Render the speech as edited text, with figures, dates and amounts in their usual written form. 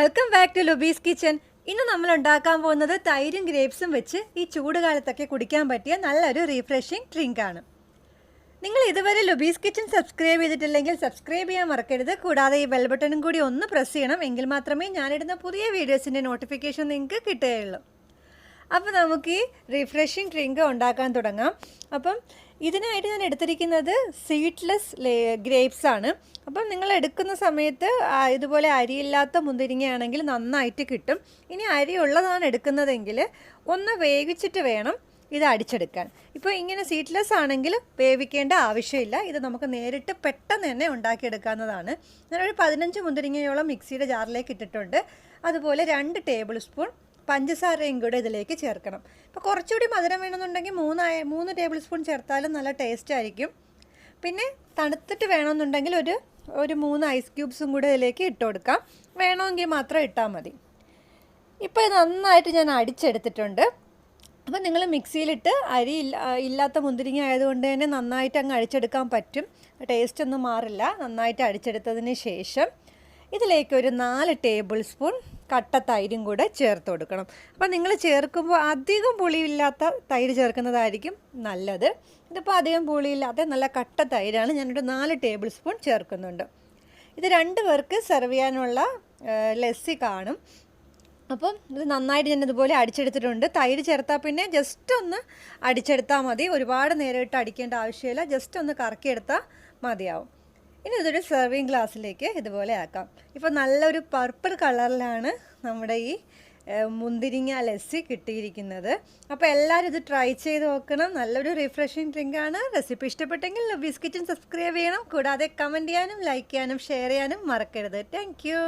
Welcome back to Lubi's kitchen. ഇന്ന് നമ്മൾ ഉണ്ടാക്കാൻ പോകുന്നത് തൈരും ഗ്രേപ്സും വെച്ച് ഈ ചൂടുകാലത്തൊക്കെ കുടിക്കാൻ പറ്റിയ നല്ലൊരു റീഫ്രഷിങ് ഡ്രിങ്ക് ആണ്. നിങ്ങൾ ഇതുവരെ ലുബീസ് കിച്ചൻ സബ്സ്ക്രൈബ് ചെയ്തിട്ടില്ലെങ്കിൽ സബ്സ്ക്രൈബ് ചെയ്യാൻ മറക്കരുത്. കൂടാതെ ഈ ബെൽ ബട്ടണും കൂടി ഒന്ന് പ്രസ് ചെയ്യണം, എങ്കിൽ മാത്രമേ ഞാനിടുന്ന പുതിയ വീഡിയോസിൻ്റെ നോട്ടിഫിക്കേഷൻ നിങ്ങൾക്ക് കിട്ടുകയുള്ളൂ. അപ്പോൾ നമുക്ക് ഈ റീഫ്രഷിങ് ഡ്രിങ്ക് ഉണ്ടാക്കാൻ തുടങ്ങാം. അപ്പം ഇതിനായിട്ട് ഞാൻ എടുത്തിരിക്കുന്നത് സീഡ്ലെസ് ഗ്രേപ്സ് ആണ്. അപ്പം നിങ്ങൾ എടുക്കുന്ന സമയത്ത് ഇതുപോലെ അരിയില്ലാത്ത മുന്തിരിങ്ങയാണെങ്കിൽ നന്നായിട്ട് കിട്ടും. ഇനി അരി ഉള്ളതാണ് എടുക്കുന്നതെങ്കിൽ ഒന്ന് വേവിച്ചിട്ട് വേണം ഇത് അടിച്ചെടുക്കാൻ. ഇപ്പോൾ ഇങ്ങനെ സീഡ്ലെസ് ആണെങ്കിൽ വേവിക്കേണ്ട ആവശ്യമില്ല. ഇത് നമുക്ക് നേരിട്ട് പെട്ടെന്ന് തന്നെ ഉണ്ടാക്കിയെടുക്കാവുന്നതാണ്. ഞാനൊരു 15 മുന്തിരിങ്ങയോളം മിക്സിയുടെ ജാറിലേക്ക് ഇട്ടിട്ടുണ്ട്. അതുപോലെ 2 ടേബിൾ സ്പൂൺ പഞ്ചസാരയും കൂടെ ഇതിലേക്ക് ചേർക്കണം. ഇപ്പോൾ കുറച്ചുകൂടി മധുരം വേണമെന്നുണ്ടെങ്കിൽ 3 ടേബിൾ സ്പൂൺ ചേർത്താലും നല്ല ടേസ്റ്റ് ആയിരിക്കും. പിന്നെ തണുത്തിട്ട് വേണമെന്നുണ്ടെങ്കിൽ ഒരു 3 ഐസ് ക്യൂബ്സും കൂടെ ഇതിലേക്ക് ഇട്ട് കൊടുക്കാം. വേണമെങ്കിൽ മാത്രം ഇട്ടാൽ മതി. ഇപ്പോൾ ഇത് നന്നായിട്ട് ഞാൻ അടിച്ചെടുത്തിട്ടുണ്ട്. അപ്പോൾ നിങ്ങൾ മിക്സിയിലിട്ട് അരി ഇല്ലാത്ത മുന്തിരിങ്ങ ആയതുകൊണ്ട് തന്നെ നന്നായിട്ട് അങ്ങ് അടിച്ചെടുക്കാൻ പറ്റും. ടേസ്റ്റ് ഒന്നും മാറില്ല. നന്നായിട്ട് അടിച്ചെടുത്തതിന് ശേഷം ഇതിലേക്ക് ഒരു 4 ടേബിൾ സ്പൂൺ കട്ട തൈരും കൂടെ ചേർത്ത് കൊടുക്കണം. അപ്പോൾ നിങ്ങൾ ചേർക്കുമ്പോൾ അധികം പുളിയില്ലാത്ത തൈര് ചേർക്കുന്നതായിരിക്കും നല്ലത്. ഇതിപ്പോൾ അധികം പുളിയില്ലാത്ത നല്ല കട്ട തൈരാണ്. ഞാനൊരു 4 ടേബിൾ സ്പൂൺ ചേർക്കുന്നുണ്ട്. ഇത് 2 പേർക്ക് സെർവ് ചെയ്യാനുള്ള ലസ്സി കാണും. അപ്പം ഇത് നന്നായിട്ട് ഞാൻ ഇതുപോലെ അടിച്ചെടുത്തിട്ടുണ്ട്. തൈര് ചേർത്താൽ പിന്നെ ജസ്റ്റ് ഒന്ന് അടിച്ചെടുത്താൽ മതി. ഒരുപാട് നേരം ഇട്ട് അടിക്കേണ്ട ആവശ്യമില്ല. ജസ്റ്റ് ഒന്ന് കറക്കിയെടുത്താൽ മതിയാവും. ഇനി ഇതൊരു സെർവിങ് ഗ്ലാസ്സിലേക്ക് ഇതുപോലെ ആക്കാം. ഇപ്പോൾ നല്ലൊരു പർപ്പിൾ കളറിലാണ് നമ്മുടെ ഈ മുന്തിരിങ്ങ ലസ്സി കിട്ടിയിരിക്കുന്നത്. അപ്പോൾ എല്ലാവരും ഇത് ട്രൈ ചെയ്ത് നോക്കണം. നല്ലൊരു റിഫ്രഷിങ് ഡ്രിങ്കാണ്. റെസിപ്പി ഇഷ്ടപ്പെട്ടെങ്കിൽ ലുബീസ് കിച്ചൻ സബ്സ്ക്രൈബ് ചെയ്യണം. കൂടാതെ കമൻറ്റ് ചെയ്യാനും ലൈക്ക് ചെയ്യാനും ഷെയർ ചെയ്യാനും മറക്കരുത്. Thank you.